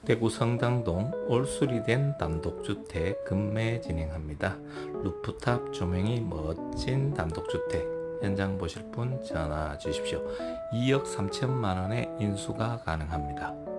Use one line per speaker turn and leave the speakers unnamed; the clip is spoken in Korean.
대구 성당동 올 수리된 단독주택 급매 진행합니다. 루프탑 조명이 멋진 단독주택 현장 보실 분 전화 주십시오. 2억 3천만 원의 인수가 가능합니다.